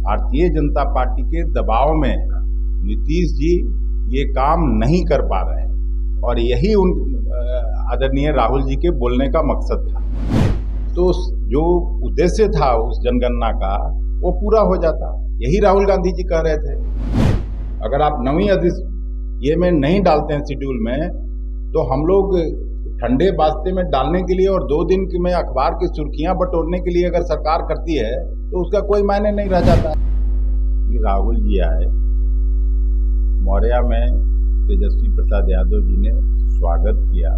Bharatiya Janata party के दबाव में नीतीश जी ये काम नहीं कर पा रहे हैं और यही उन आदरणीय राहुल जी के बोलने का मकसद था। तो जो उद्देश्य था उस जनगणना का वो पूरा हो जाता। यही राहुल गांधी जी कह रहे थे। अगर आप नवीं ये में नहीं डालते हैं शेड्यूल में, तो हम लोग ठंडे बास्ते में डालने के लिए और 2 दिन में अखबार की सुर्खियां बटोरने के लिए अगर सरकार करती है तो उसका कोई मायने नहीं रह जाता। राहुल जी आए, मौर्या में तेजस्वी प्रसाद यादव जी ने स्वागत किया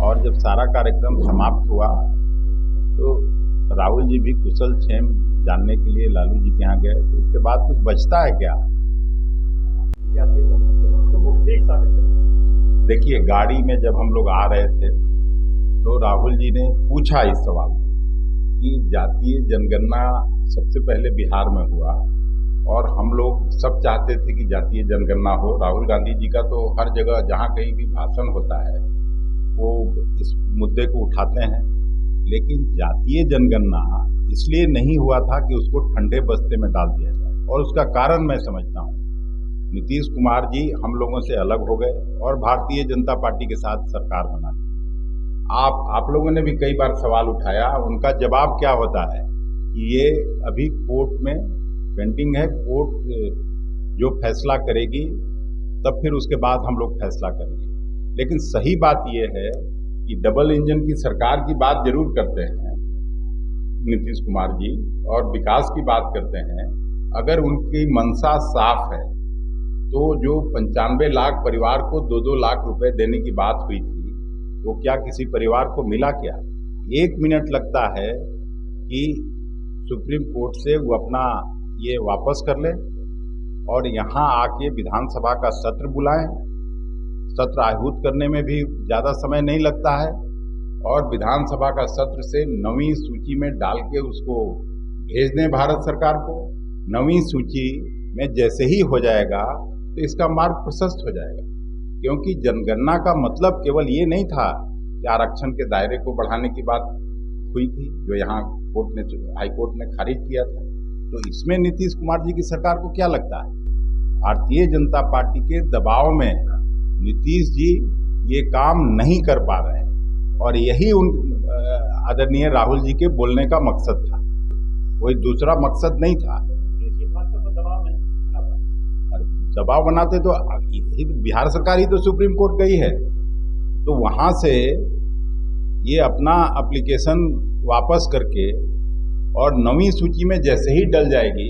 और जब सारा कार्यक्रम समाप्त हुआ तो राहुल जी भी कुशल क्षेम जानने के लिए लालू जी के यहाँ गए। तो उसके बाद कुछ बचता है क्या? देखिए, गाड़ी में जब हम लोग आ रहे थे तो राहुल जी ने पूछा इस सवाल कि जातीय जनगणना सबसे पहले बिहार में हुआ और हम लोग सब चाहते थे कि जातीय जनगणना हो। राहुल गांधी जी का तो हर जगह जहाँ कहीं भी भाषण होता है वो इस मुद्दे को उठाते हैं, लेकिन जातीय जनगणना इसलिए नहीं हुआ था कि उसको ठंडे बस्ते में डाल दिया जाए। और उसका कारण मैं समझता हूँ, नीतीश कुमार जी हम लोगों से अलग हो गए और भारतीय जनता पार्टी के साथ सरकार बना ली। आप लोगों ने भी कई बार सवाल उठाया, उनका जवाब क्या होता है कि ये अभी कोर्ट में पेंडिंग है, कोर्ट जो फैसला करेगी तब फिर उसके बाद हम लोग फैसला करेंगे। लेकिन सही बात ये है कि डबल इंजन की सरकार की बात जरूर करते हैं नीतीश कुमार जी और विकास की बात करते हैं। अगर उनकी मंशा साफ है तो जो 95 लाख परिवार को 2-2 लाख रुपए देने की बात हुई थी, तो क्या किसी परिवार को मिला क्या? 1 मिनट लगता है कि सुप्रीम कोर्ट से वो अपना ये वापस कर ले और यहाँ आके विधानसभा का सत्र बुलाएं। सत्र आहूत करने में भी ज़्यादा समय नहीं लगता है और विधानसभा का सत्र से 9वीं सूची में डाल के उसको भेज दें भारत सरकार को। 9वीं सूची में जैसे ही हो जाएगा तो इसका मार्ग प्रशस्त हो जाएगा, क्योंकि जनगणना का मतलब केवल ये नहीं था कि आरक्षण के दायरे को बढ़ाने की बात हुई थी जो यहाँ हाई कोर्ट ने खारिज किया था। तो इसमें नीतीश कुमार जी की सरकार को क्या लगता है? भारतीय जनता पार्टी के दबाव में नीतीश जी ये काम नहीं कर पा रहे हैं और यही उन आदरणीय राहुल जी के बोलने का मकसद था, कोई दूसरा मकसद नहीं था। दबाव बनाते तो बिहार सरकार ही तो सुप्रीम कोर्ट गई है, तो वहां से ये अपना एप्लीकेशन वापस करके और 9वीं सूची में जैसे ही डल जाएगी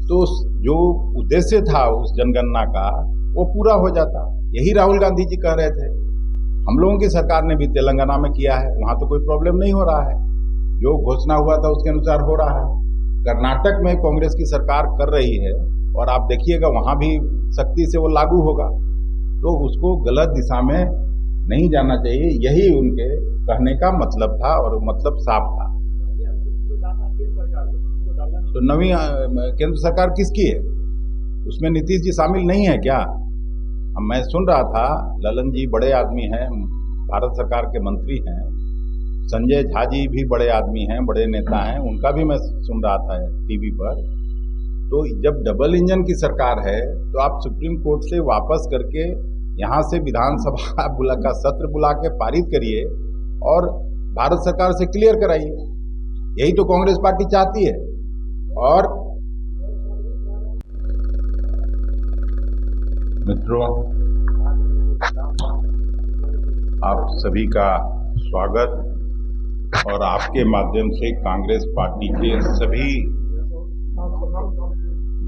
तो जो उद्देश्य था उस जनगणना का वो पूरा हो जाता। यही राहुल गांधी जी कह रहे थे। हम लोगों की सरकार ने भी तेलंगाना में किया है, वहां तो कोई प्रॉब्लम नहीं हो रहा है, जो घोषणा हुआ था उसके अनुसार हो रहा है। कर्नाटक में कांग्रेस की सरकार कर रही है और आप देखिएगा वहां भी सख्ती से वो लागू होगा। तो उसको गलत दिशा में नहीं जाना चाहिए, यही उनके कहने का मतलब था और मतलब साफ था। तो 9वीं केंद्र सरकार किसकी है? उसमें नीतीश जी शामिल नहीं है क्या? मैं सुन रहा था ललन जी बड़े आदमी हैं, भारत सरकार के मंत्री हैं, संजय झा जी भी बड़े आदमी हैं, बड़े नेता हैं, उनका भी मैं सुन रहा था टीवी पर। तो जब डबल इंजन की सरकार है तो आप सुप्रीम कोर्ट से वापस करके यहाँ से विधानसभा का सत्र बुला के पारित करिए और भारत सरकार से क्लियर कराइए। यही तो कांग्रेस पार्टी चाहती है। और मित्रों, आप सभी का स्वागत और आपके माध्यम से कांग्रेस पार्टी के सभी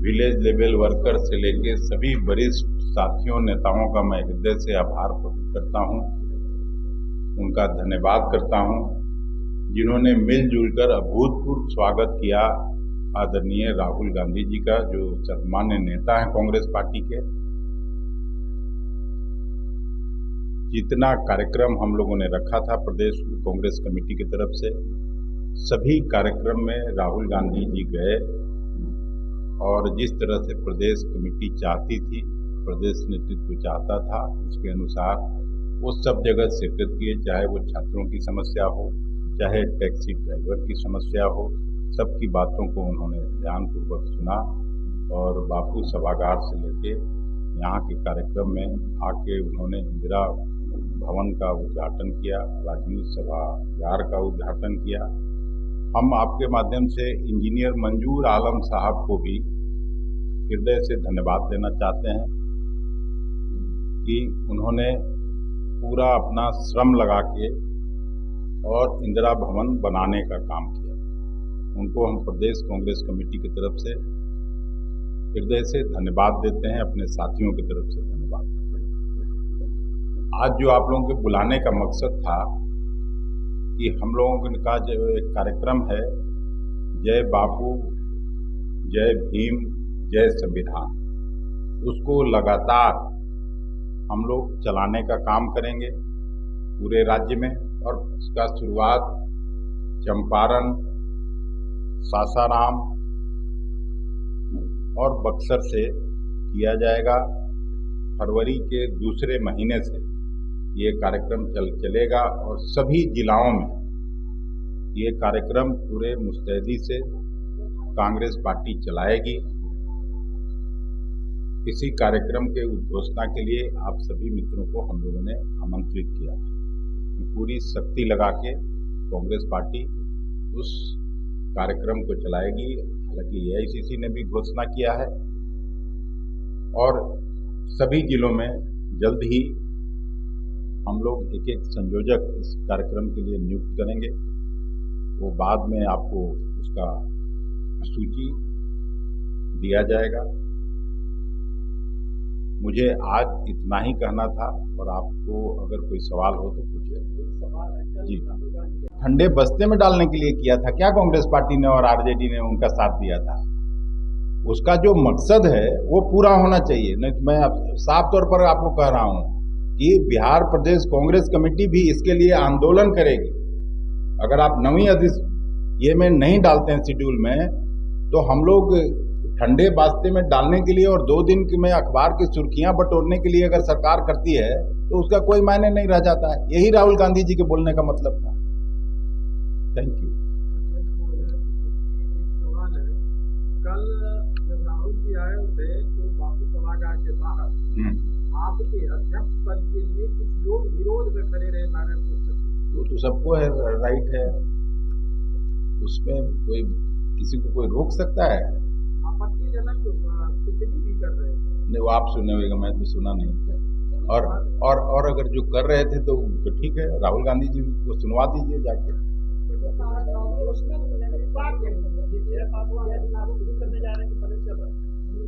विलेज लेवल वर्कर से लेकर सभी वरिष्ठ साथियों नेताओं का मैं हृदय से आभार प्रकट करता हूं, उनका धन्यवाद करता हूं जिन्होंने मिलजुल कर अभूतपूर्व स्वागत किया आदरणीय राहुल गांधी जी का, जो सम्मान्य नेता हैं कांग्रेस पार्टी के। जितना कार्यक्रम हम लोगों ने रखा था प्रदेश कांग्रेस कमेटी की तरफ से, सभी कार्यक्रम में राहुल गांधी जी गए और जिस तरह से प्रदेश कमेटी चाहती थी, प्रदेश नेतृत्व चाहता था, उसके अनुसार वो सब जगह शिरकत किए, चाहे वो छात्रों की समस्या हो, चाहे टैक्सी ड्राइवर की समस्या हो, सबकी बातों को उन्होंने ध्यानपूर्वक सुना और बापू सभागार से लेके यहाँ के कार्यक्रम में आके उन्होंने इंदिरा भवन का उद्घाटन किया, राजीव सभागार का उद्घाटन किया। हम आपके माध्यम से इंजीनियर मंजूर आलम साहब को भी हृदय से धन्यवाद देना चाहते हैं कि उन्होंने पूरा अपना श्रम लगा के और इंदिरा भवन बनाने का काम किया। उनको हम प्रदेश कांग्रेस कमेटी की तरफ से हृदय से धन्यवाद देते हैं, अपने साथियों की तरफ से धन्यवाद देते हैं। आज जो आप लोगों के बुलाने का मकसद था कि हम लोगों का जो एक कार्यक्रम है, जय बापू जय भीम जय संविधान, उसको लगातार हम लोग चलाने का काम करेंगे पूरे राज्य में। और उसका शुरुआत चंपारण, सासाराम और बक्सर से किया जाएगा। फरवरी के दूसरे महीने से ये कार्यक्रम चलेगा और सभी जिलाओं में ये कार्यक्रम पूरे मुस्तैदी से कांग्रेस पार्टी चलाएगी। इसी कार्यक्रम के उद्घोषणा के लिए आप सभी मित्रों को हम लोगों ने आमंत्रित किया था। पूरी शक्ति लगा के कांग्रेस पार्टी उस कार्यक्रम को चलाएगी। हालांकि एआईसीसी ने भी घोषणा किया है और सभी जिलों में जल्द ही हम लोग एक एक संयोजक इस कार्यक्रम के लिए नियुक्त करेंगे। वो बाद में आपको उसका सूची दिया जाएगा। मुझे आज इतना ही कहना था और आपको अगर कोई सवाल हो तो पूछिए। जी, ठंडे बस्ते में डालने के लिए किया था क्या कांग्रेस पार्टी ने और आरजेडी ने उनका साथ दिया था? उसका जो मकसद है वो पूरा होना चाहिए। नहीं तो मैं साफ तौर पर आपको कह रहा हूँ कि बिहार प्रदेश कांग्रेस कमेटी भी इसके लिए आंदोलन करेगी। अगर आप 9वीं ये में नहीं डालते हैं शेड्यूल में, तो हम लोग ठंडे बास्ते में डालने के लिए और 2 दिन में अखबार की सुर्खियां बटोरने के लिए अगर सरकार करती है तो उसका कोई मायने नहीं रह जाता है। यही राहुल गांधी जी के बोलने का मतलब था। Thank you. सवाल है, कल जब राहुल जी आए थे तो बापू सभागार के बाहर आपके अध्यक्ष पद के लिए कुछ लोग विरोध में खड़े रहे नारायण। तो सबको है, राइट है, उसमें कोई किसी को कोई रोक सकता है? आपत्तिजनक टिप्पणी भी कर रहे थे। नहीं, वो आप सुने होगा, मैं तो सुना नहीं। और अगर जो कर रहे थे तो ठीक है, राहुल गांधी जी को सुनवा दीजिए जाके।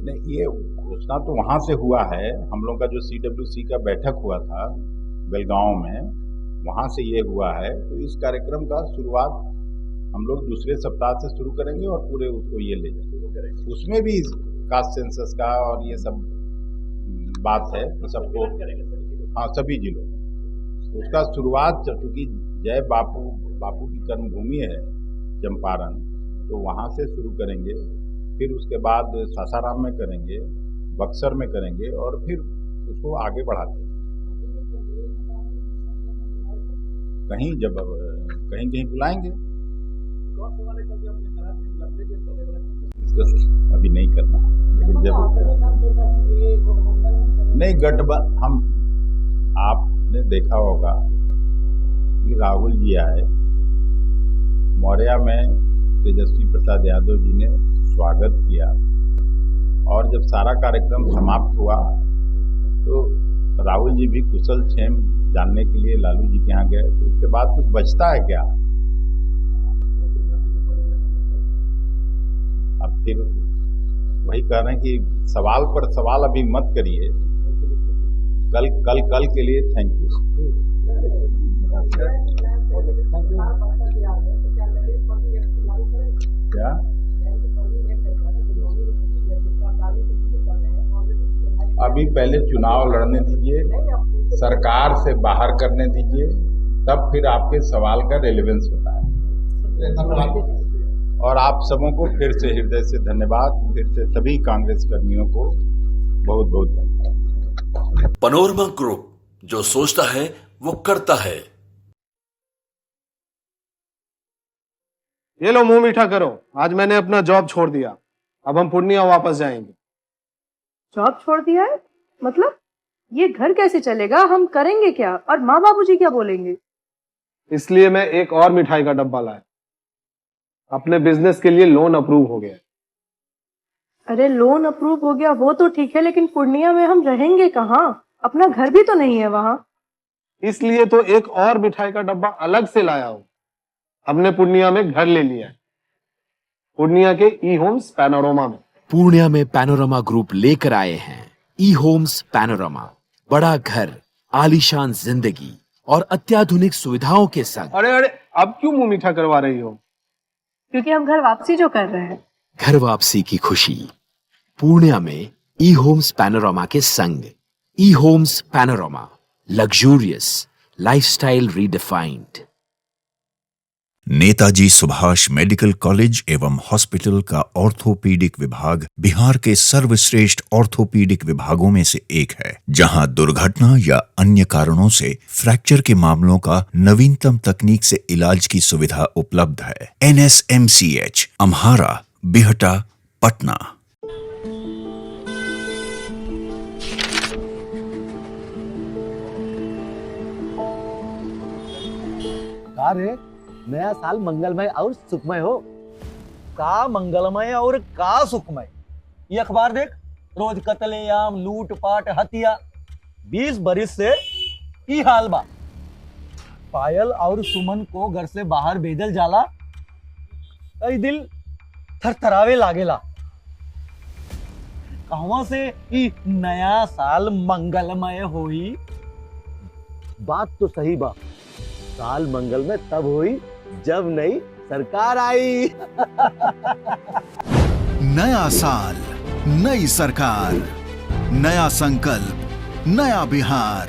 नहीं, ये घोषणा तो वहाँ से हुआ है। हम लोग का जो CWC का बैठक हुआ था बेलगांव में, वहाँ से ये हुआ है। तो इस कार्यक्रम का शुरुआत हम लोग दूसरे सप्ताह से शुरू करेंगे और पूरे उसको ये ले जाएंगे। उसमें भी कास्ट सेंसस का और ये सब बात है, तो सबको, हाँ, सभी जिलों में उसका शुरुआत, चूँकि जय बापू की कर्मभूमि है चंपारण, तो वहाँ से शुरू करेंगे। फिर उसके बाद सासाराम में करेंगे, बक्सर में करेंगे और फिर उसको आगे बढ़ाते हैं। कहीं बुलाएंगे। अभी नहीं करना, लेकिन जब नहीं हम आपने देखा होगा कि राहुल जी आए, मौर्या में तेजस्वी प्रसाद यादव जी ने स्वागत किया और जब सारा कार्यक्रम समाप्त हुआ तो राहुल जी भी कुशल क्षेम जानने के लिए लालू जी के यहाँ गए। तो उसके बाद कुछ बचता है क्या? अब फिर वही कह रहे हैं कि सवाल पर सवाल अभी मत करिए। कल के लिए थैंक यू। क्या अभी पहले चुनाव लड़ने दीजिए, सरकार से बाहर करने दीजिए, तब फिर आपके सवाल का रेलेवेंस होता है। और आप सबों को फिर से हृदय से धन्यवाद। फिर से सभी कांग्रेस कर्मियों को बहुत बहुत धन्यवाद। पनोरमा ग्रुप, जो सोचता है वो करता है। ये लो मुंह मीठा करो, आज मैंने अपना जॉब छोड़ दिया, अब हम पूर्णिया वापस जाएंगे। जॉब छोड़ दिया है? मतलब ये घर कैसे चलेगा, हम करेंगे क्या और माँ बाबूजी क्या बोलेंगे? इसलिए मैं एक और मिठाई का डब्बा लाया, अपने बिजनेस के लिए लोन अप्रूव हो गया। अरे लोन अप्रूव हो गया वो तो ठीक है, लेकिन पूर्णिया में हम रहेंगे कहाँ? अपना घर भी तो नहीं है वहाँ। इसलिए तो एक और मिठाई का डब्बा अलग से लाया हूं। हमने पूर्णिया में घर ले लिया है, पूर्णिया के ई होम्स पैनोरमा में। पूर्णिया में पैनोरमा ग्रुप लेकर आए हैं ई होम्स पैनोरमा, बड़ा घर, आलीशान जिंदगी और अत्याधुनिक सुविधाओं के संग। अरे अब क्यों मुंह मीठा करवा रही हो? क्योंकि हम घर वापसी जो कर रहे हैं। घर वापसी की खुशी पूर्णिया में ई होम्स पैनोरमा के संग। E homes panorama, luxurious lifestyle redefined. Netaji Subhash medical college एवं हॉस्पिटल का ऑर्थोपीडिक विभाग बिहार के सर्वश्रेष्ठ ऑर्थोपीडिक विभागों में से एक है, जहां दुर्घटना या अन्य कारणों से फ्रैक्चर के मामलों का नवीनतम तकनीक से इलाज की सुविधा उपलब्ध है। NSMCH, अम्हारा, बिहटा, पटना। अरे नया साल मंगलमय और सुखमय हो। का मंगलमय और का सुखमय? ये अखबार देख, रोज कत्लेआम, लूटपाट, हत्या। 20 बरिस से की हाल बा। पायल और सुमन को घर से बाहर भेजल जाला, कई दिल थरथरावे लागेला। कहवा से ई नया साल मंगलमय होई? बात तो सही बा, साल मंगलमय तब हुई जब नई सरकार आई। नया साल, नई सरकार, नया संकल्प, नया बिहार।